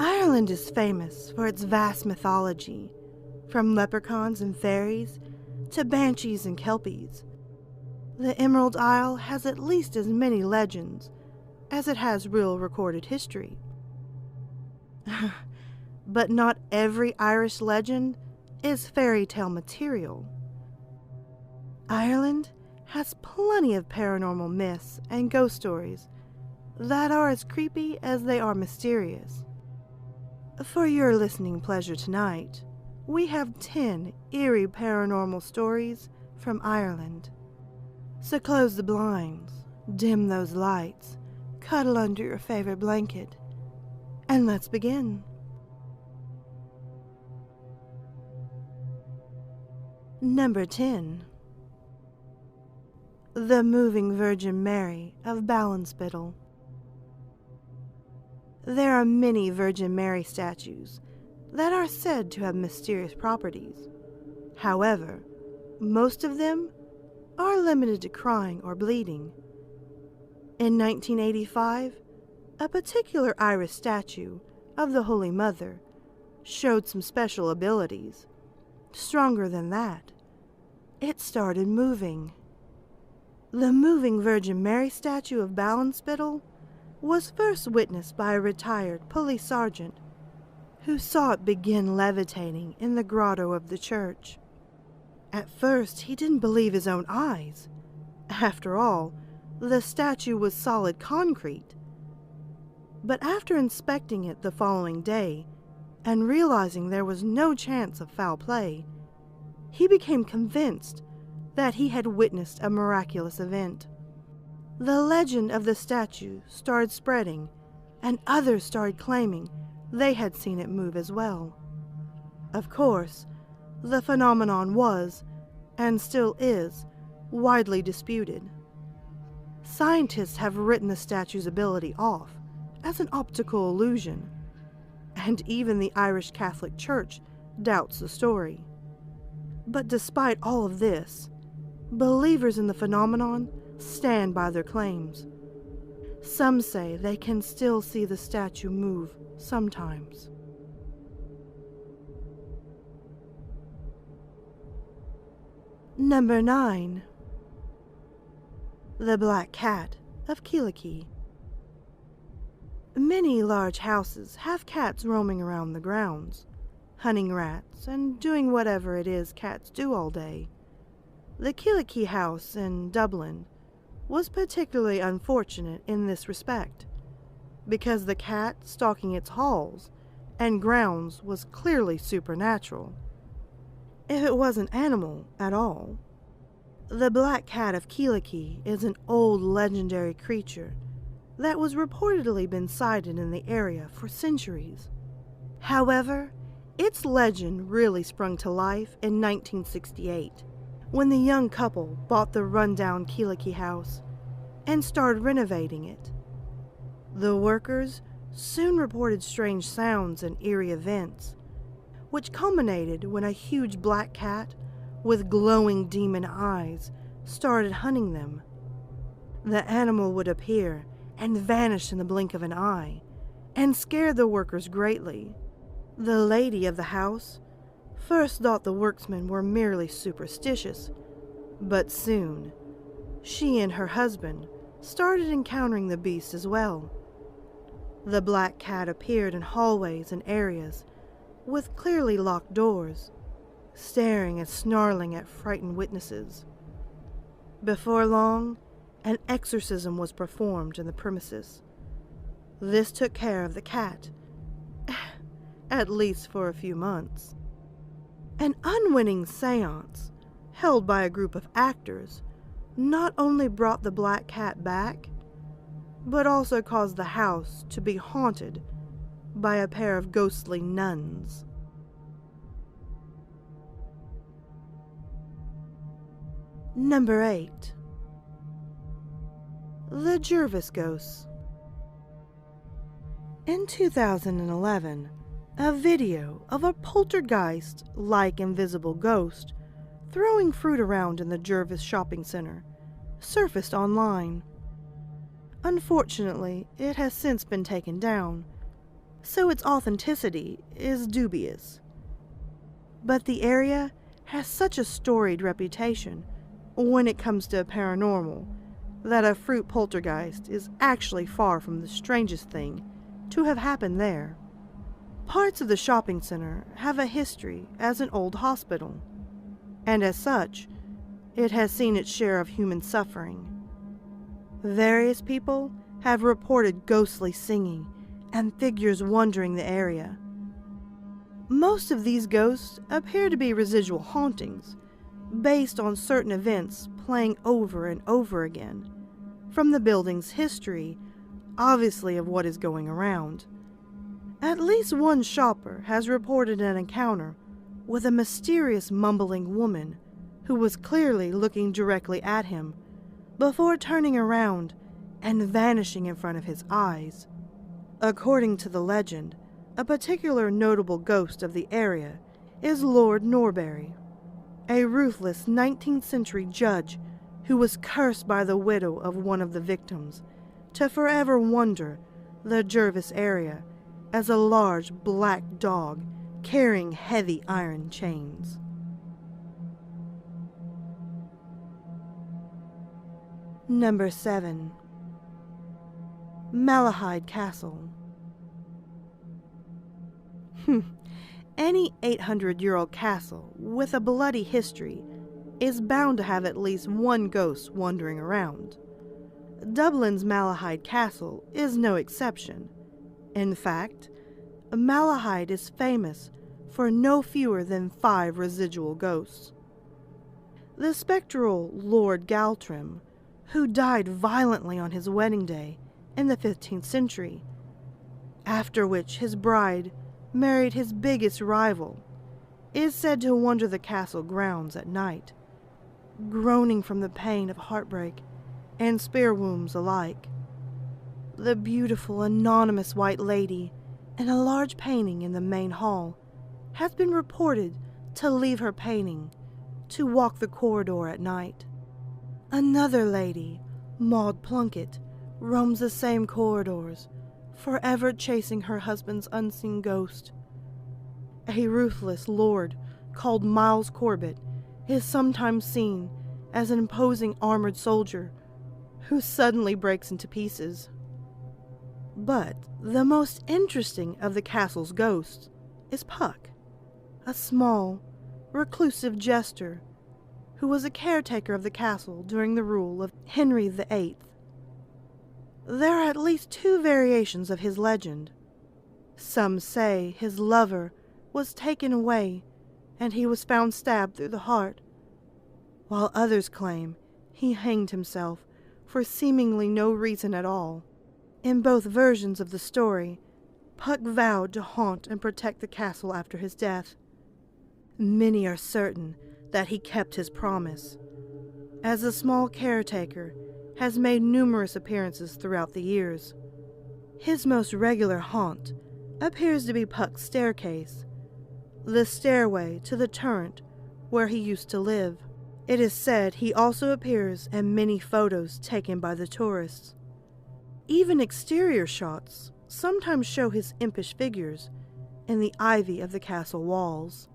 Ireland is famous for its vast mythology, from leprechauns and fairies to banshees and kelpies. The Emerald Isle has at least as many legends as it has real recorded history. But not every Irish legend is fairy tale material. Ireland has plenty of paranormal myths and ghost stories that are as creepy as they are mysterious. For your listening pleasure tonight, we have 10 eerie paranormal stories from Ireland. So close the blinds, dim those lights, cuddle under your favorite blanket, and let's begin. Number 10. The Moving Virgin Mary of Ballinspittle. There are many Virgin Mary statues that are said to have mysterious properties. However, most of them are limited to crying or bleeding. In 1985, a particular Irish statue of the Holy Mother showed some special abilities. Stronger than that, it started moving. The moving Virgin Mary statue of Ballinspittle was first witnessed by a retired police sergeant who saw it begin levitating in the grotto of the church. At first, he didn't believe his own eyes. After all, the statue was solid concrete. But after inspecting it the following day and realizing there was no chance of foul play, he became convinced that he had witnessed a miraculous event. The legend of the statue started spreading, and others started claiming they had seen it move as well. Of course, the phenomenon was, and still is, widely disputed. Scientists have written the statue's ability off as an optical illusion, and even the Irish Catholic Church doubts the story. But despite all of this, believers in the phenomenon stand by their claims. Some say they can still see the statue move sometimes. Number 9. The Black Cat of Killakey. Many large houses have cats roaming around the grounds, hunting rats and doing whatever it is cats do all day. The Killakey house in Dublin was particularly unfortunate in this respect, because the cat stalking its halls and grounds was clearly supernatural, if it wasn't animal at all. The Black Cat of Killakey is an old legendary creature that was reportedly been sighted in the area for centuries. However, its legend really sprung to life in 1968, when the young couple bought the rundown Killakey house and started renovating it. The workers soon reported strange sounds and eerie events, which culminated when a huge black cat with glowing demon eyes started hunting them. The animal would appear and vanish in the blink of an eye, and scared the workers greatly. The lady of the house first thought the workmen were merely superstitious, but soon she and her husband started encountering the beast as well. The black cat appeared in hallways and areas with clearly locked doors, staring and snarling at frightened witnesses. Before long, an exorcism was performed in the premises. This took care of the cat, at least for a few months. An unwitting seance, held by a group of actors, not only brought the black cat back, but also caused the house to be haunted by a pair of ghostly nuns. Number 8. The Gervais Ghosts. In 2011, A video of a poltergeist-like invisible ghost throwing fruit around in the Gervais shopping center surfaced online. Unfortunately, it has since been taken down, so its authenticity is dubious. But the area has such a storied reputation when it comes to paranormal that a fruit poltergeist is actually far from the strangest thing to have happened there. Parts of the shopping center have a history as an old hospital, and as such, it has seen its share of human suffering. Various people have reported ghostly singing and figures wandering the area. Most of these ghosts appear to be residual hauntings, based on certain events playing over and over again, from the building's history, obviously of what is going around. At least one shopper has reported an encounter with a mysterious mumbling woman who was clearly looking directly at him before turning around and vanishing in front of his eyes. According to the legend, a particular notable ghost of the area is Lord Norbury, a ruthless 19th century judge who was cursed by the widow of one of the victims to forever wander the Gervais area as a large black dog carrying heavy iron chains. Number 7. Malahide Castle. Any 800-year-old castle with a bloody history is bound to have at least one ghost wandering around. Dublin's Malahide Castle is no exception. In fact, Malahide is famous for no fewer than 5 residual ghosts. The spectral Lord Galtrim, who died violently on his wedding day in the 15th century, after which his bride married his biggest rival, is said to wander the castle grounds at night, groaning from the pain of heartbreak and spear wounds alike. The beautiful anonymous white lady in a large painting in the main hall has been reported to leave her painting to walk the corridor at night. Another lady, Maud Plunkett, roams the same corridors, forever chasing her husband's unseen ghost. A ruthless lord called Miles Corbett is sometimes seen as an imposing armored soldier who suddenly breaks into pieces. But the most interesting of the castle's ghosts is Puck, a small, reclusive jester who was a caretaker of the castle during the rule of Henry VIII. There are at least 2 variations of his legend. Some say his lover was taken away and he was found stabbed through the heart, while others claim he hanged himself for seemingly no reason at all. In both versions of the story, Puck vowed to haunt and protect the castle after his death. Many are certain that he kept his promise, as the small caretaker has made numerous appearances throughout the years. His most regular haunt appears to be Puck's staircase, the stairway to the turret where he used to live. It is said he also appears in many photos taken by the tourists. Even exterior shots sometimes show his impish figures in the ivy of the castle walls.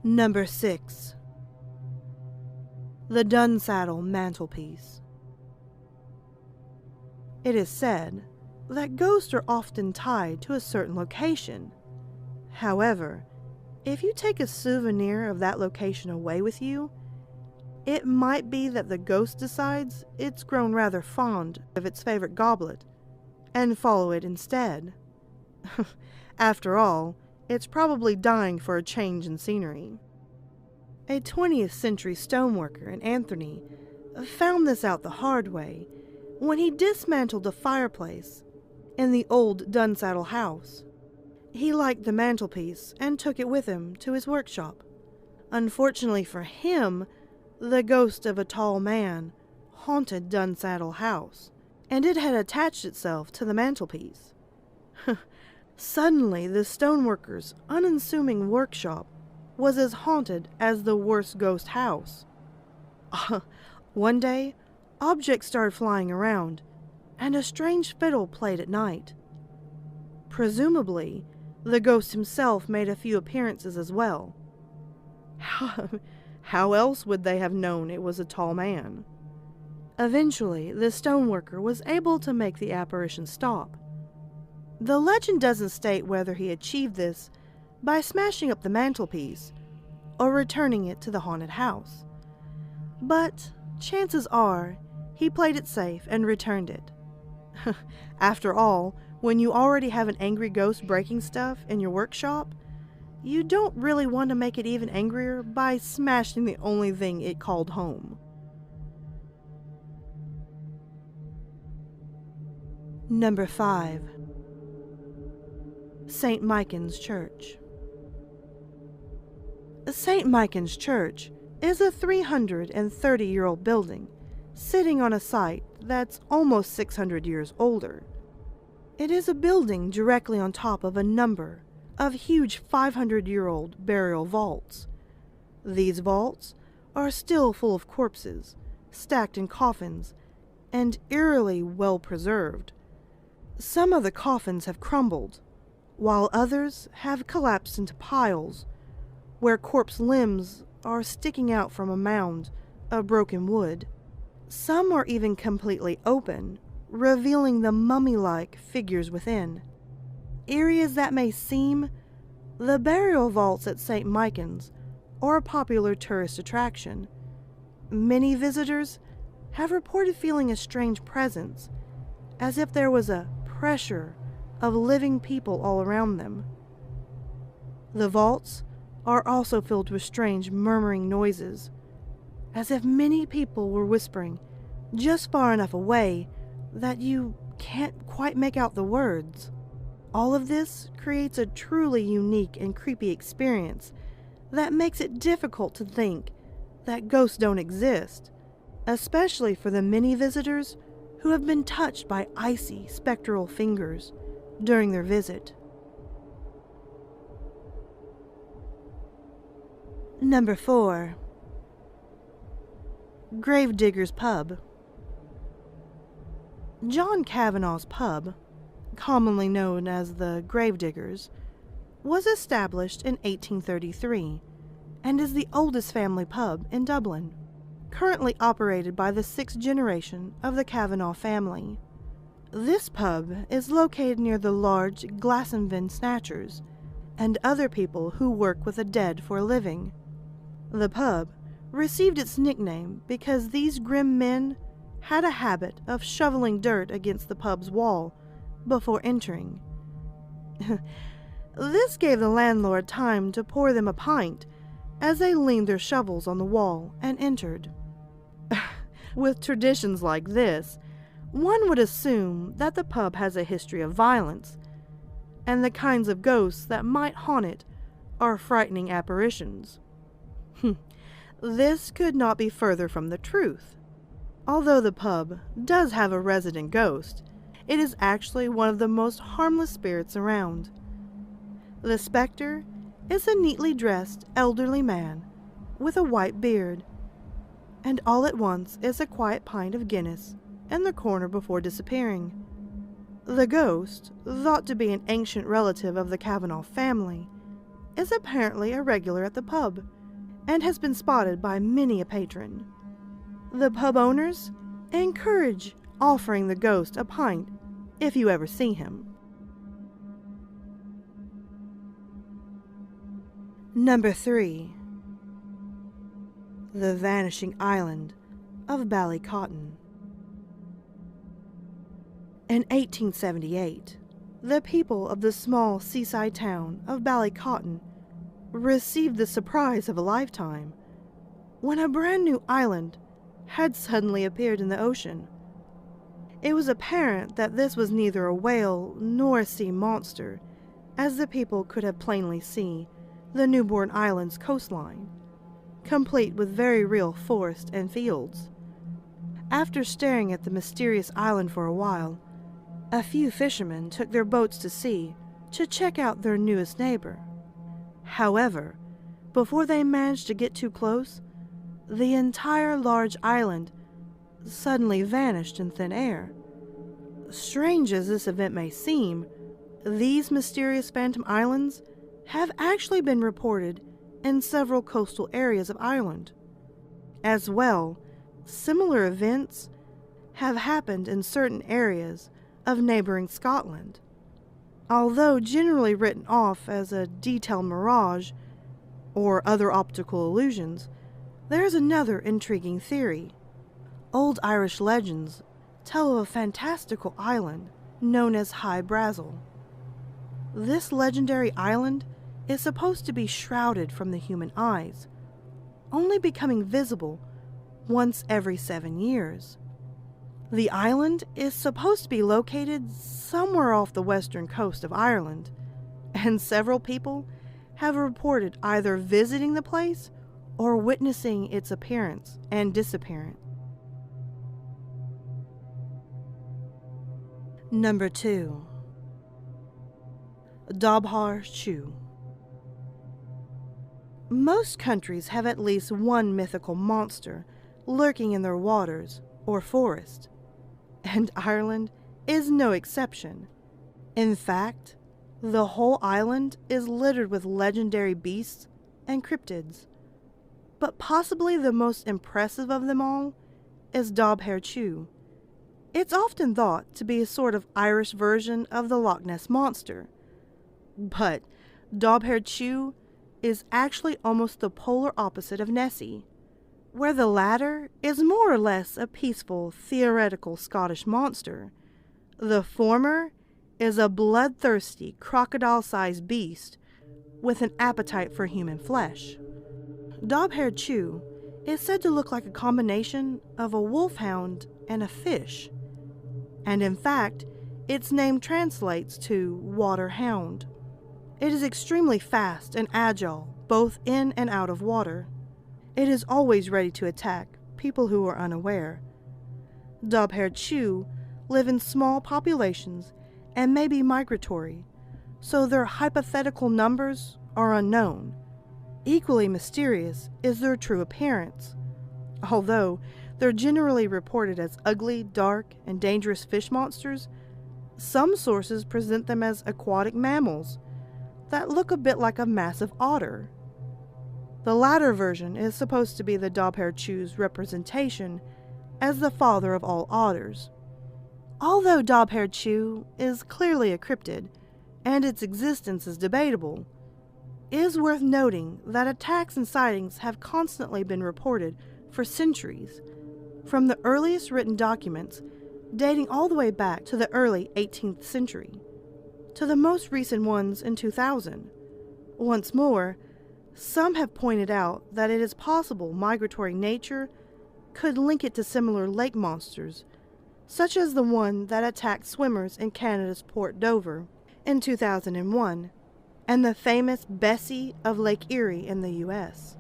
Number 6. The Dun Saddle Mantelpiece. It is said that ghosts are often tied to a certain location. However, if you take a souvenir of that location away with you, it might be that the ghost decides it's grown rather fond of its favorite goblet and follow it instead. After all, it's probably dying for a change in scenery. A 20th century stoneworker in Anthony found this out the hard way when he dismantled a fireplace in the old Dun Saddle house. He liked the mantelpiece and took it with him to his workshop. Unfortunately for him, the ghost of a tall man haunted Dun Saddle house, and it had attached itself to the mantelpiece. Suddenly, the stoneworker's unassuming workshop was as haunted as the worst ghost house. One day, objects started flying around, and a strange fiddle played at night. Presumably, the ghost himself made a few appearances as well. How else would they have known it was a tall man? Eventually, the stoneworker was able to make the apparition stop. The legend doesn't state whether he achieved this by smashing up the mantelpiece or returning it to the haunted house, but chances are he played it safe and returned it. After all, when you already have an angry ghost breaking stuff in your workshop, you don't really want to make it even angrier by smashing the only thing it called home. Number 5. St. Michael's Church. St. Michael's Church is a 330-year-old building sitting on a site that's almost 600 years older. It is a building directly on top of a number of huge 500-year-old burial vaults. These vaults are still full of corpses, stacked in coffins, and eerily well preserved. Some of the coffins have crumbled, while others have collapsed into piles, where corpse limbs are sticking out from a mound of broken wood. Some are even completely open, revealing the mummy-like figures within. Eerie as that may seem, the burial vaults at St. Michael's are a popular tourist attraction. Many visitors have reported feeling a strange presence, as if there was a pressure of living people all around them. The vaults are also filled with strange murmuring noises, as if many people were whispering just far enough away that you can't quite make out the words. All of this creates a truly unique and creepy experience that makes it difficult to think that ghosts don't exist, especially for the many visitors who have been touched by icy, spectral fingers during their visit. Number 4. Gravedigger's Pub. John Kavanagh's Pub, commonly known as the Gravediggers, was established in 1833 and is the oldest family pub in Dublin, currently operated by the 6th generation of the Kavanagh family. This pub is located near the large Glasnevin Snatchers and other people who work with the dead for a living. The pub received its nickname because these grim men had a habit of shoveling dirt against the pub's wall before entering. This gave the landlord time to pour them a pint as they leaned their shovels on the wall and entered. With traditions like this, one would assume that the pub has a history of violence, and the kinds of ghosts that might haunt it are frightening apparitions. This could not be further from the truth. Although the pub does have a resident ghost, it is actually one of the most harmless spirits around. The specter is a neatly dressed elderly man with a white beard, and all at once is a quiet pint of Guinness in the corner before disappearing. The ghost, thought to be an ancient relative of the Kavanagh family, is apparently a regular at the pub and has been spotted by many a patron. The pub owners encourage offering the ghost a pint if you ever see him. Number 3. The Vanishing Island of Ballycotton. In 1878, the people of the small seaside town of Ballycotton received the surprise of a lifetime when a brand new island had suddenly appeared in the ocean. It was apparent that this was neither a whale nor a sea monster, as the people could have plainly seen the newborn island's coastline, complete with very real forest and fields. After staring at the mysterious island for a while, a few fishermen took their boats to sea to check out their newest neighbor. However, before they managed to get too close, the entire large island suddenly vanished in thin air. Strange as this event may seem, these mysterious phantom islands have actually been reported in several coastal areas of Ireland. As well, similar events have happened in certain areas of neighboring Scotland. Although generally written off as a detailed mirage or other optical illusions, there is another intriguing theory. Old Irish legends tell of a fantastical island known as High Brazil. This legendary island is supposed to be shrouded from the human eyes, only becoming visible once every 7 years. The island is supposed to be located somewhere off the western coast of Ireland, and several people have reported either visiting the place or witnessing its appearance and disappearance. Number 2. Dobbhairchew. Most countries have at least one mythical monster lurking in their waters or forest, and Ireland is no exception. In fact, the whole island is littered with legendary beasts and cryptids. But possibly the most impressive of them all is Dobbhairchew. It's often thought to be a sort of Irish version of the Loch Ness Monster. But Dobbhairchew is actually almost the polar opposite of Nessie, where the latter is more or less a peaceful, theoretical Scottish monster. The former is a bloodthirsty, crocodile-sized beast with an appetite for human flesh. Dobbhairchew is said to look like a combination of a wolfhound and a fish, and in fact, its name translates to water hound. It is extremely fast and agile, both in and out of water. It is always ready to attack people who are unaware. Dobbhairchew live in small populations and may be migratory, so their hypothetical numbers are unknown. Equally mysterious is their true appearance. Although they're generally reported as ugly, dark, and dangerous fish monsters, some sources present them as aquatic mammals that look a bit like a massive otter. The latter version is supposed to be the Dobbhairchew's representation as the father of all otters. Although Dobbhairchew is clearly a cryptid, and its existence is debatable, it is worth noting that attacks and sightings have constantly been reported for centuries, from the earliest written documents dating all the way back to the early 18th century, to the most recent ones in 2000. Once more, some have pointed out that it is possible migratory nature could link it to similar lake monsters, such as the one that attacked swimmers in Canada's Port Dover in 2001, and the famous Bessie of Lake Erie in the U.S.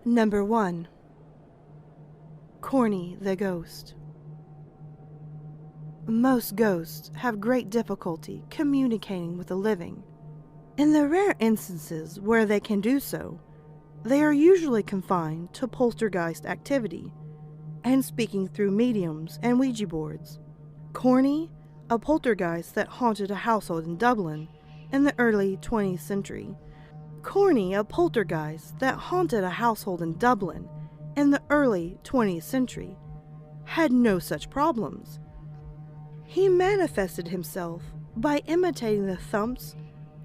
Number 1. Corny the Ghost. Most ghosts have great difficulty communicating with the living. In the rare instances where they can do so, they are usually confined to poltergeist activity and speaking through mediums and Ouija boards. Corny, a poltergeist that haunted a household in Dublin in the early 20th century. Corny, a poltergeist that haunted a household in Dublin in the early 20th century, had no such problems. He manifested himself by imitating the thumps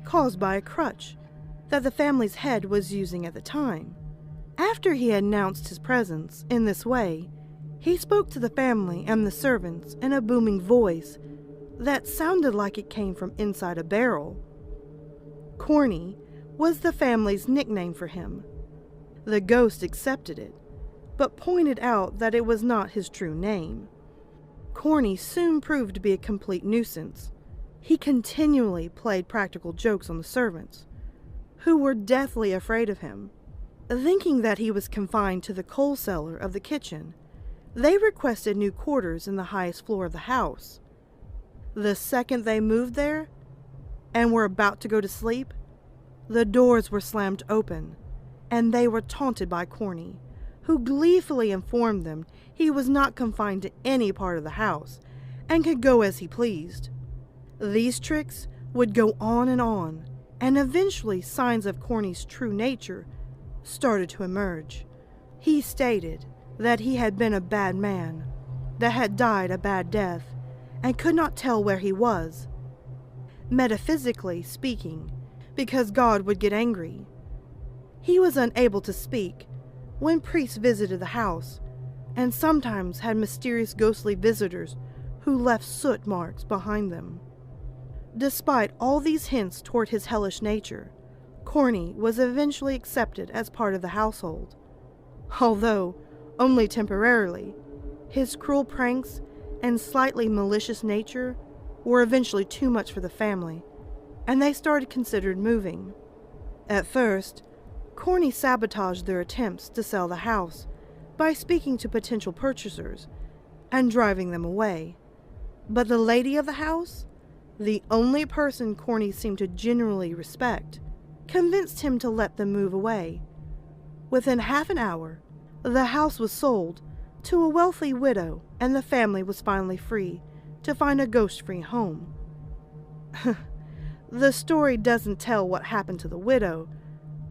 caused by a crutch that the family's head was using at the time. After he had announced his presence in this way, he spoke to the family and the servants in a booming voice that sounded like it came from inside a barrel. Corny was the family's nickname for him. The ghost accepted it, but pointed out that it was not his true name. Corny soon proved to be a complete nuisance. He continually played practical jokes on the servants, who were deathly afraid of him. Thinking that he was confined to the coal cellar of the kitchen, they requested new quarters in the highest floor of the house. The second they moved there and were about to go to sleep, the doors were slammed open, and they were taunted by Corny, who gleefully informed them he was not confined to any part of the house and could go as he pleased. These tricks would go on, and eventually signs of Corny's true nature started to emerge. He stated that he had been a bad man, that had died a bad death, and could not tell where he was. Metaphysically speaking, because God would get angry. He was unable to speak when priests visited the house, and sometimes had mysterious ghostly visitors who left soot marks behind them. Despite all these hints toward his hellish nature, Corny was eventually accepted as part of the household. Although only temporarily, his cruel pranks and slightly malicious nature were eventually too much for the family, and they considered moving. At first, Corny sabotaged their attempts to sell the house by speaking to potential purchasers and driving them away. But the lady of the house, the only person Corny seemed to genuinely respect, convinced him to let them move away. Within half an hour, the house was sold to a wealthy widow, and the family was finally free to find a ghost-free home. The story doesn't tell what happened to the widow,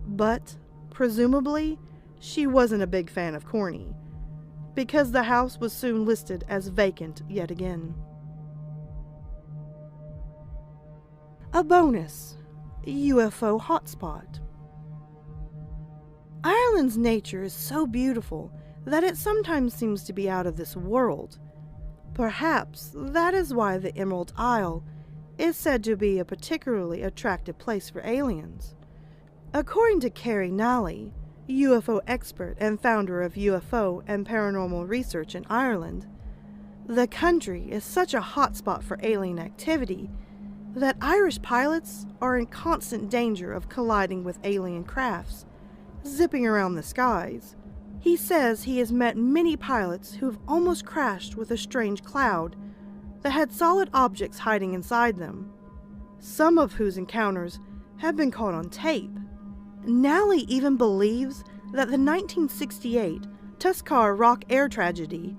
but presumably she wasn't a big fan of Corny, because the house was soon listed as vacant yet again. A bonus: UFO hotspot. Ireland's nature is so beautiful that it sometimes seems to be out of this world. Perhaps that is why the Emerald Isle is said to be a particularly attractive place for aliens. According to Carrie Nally, UFO expert and founder of UFO and paranormal research in Ireland, the country is such a hotspot for alien activity that Irish pilots are in constant danger of colliding with alien crafts zipping around the skies. He says he has met many pilots who have almost crashed with a strange cloud that had solid objects hiding inside them, some of whose encounters have been caught on tape. Nally even believes that the 1968 Tuskar Rock air tragedy,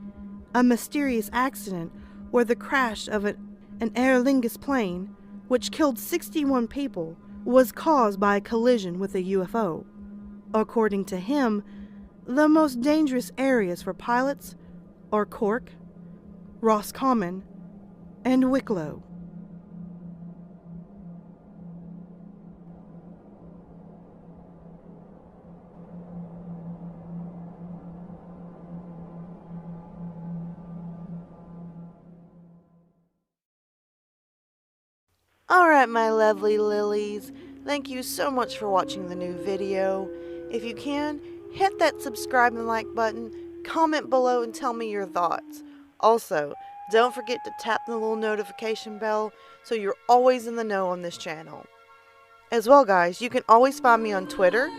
a mysterious accident where the crash of an Aer Lingus plane, which killed 61 people, was caused by a collision with a UFO. According to him, the most dangerous areas for pilots are Cork, Roscommon, and Wicklow. Alright, my lovely lilies, thank you so much for watching the new video. If you can, hit that subscribe and like button, comment below and tell me your thoughts. Also, don't forget to tap the little notification bell so you're always in the know on this channel. As well, guys, you can always find me on Twitter,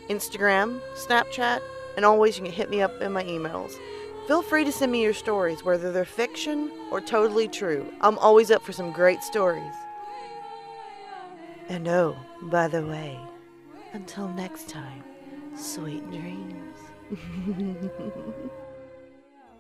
Instagram, Snapchat, and always you can hit me up in my emails. Feel free to send me your stories, whether they're fiction or totally true. I'm always up for some great stories. And oh, by the way, until next time, sweet dreams.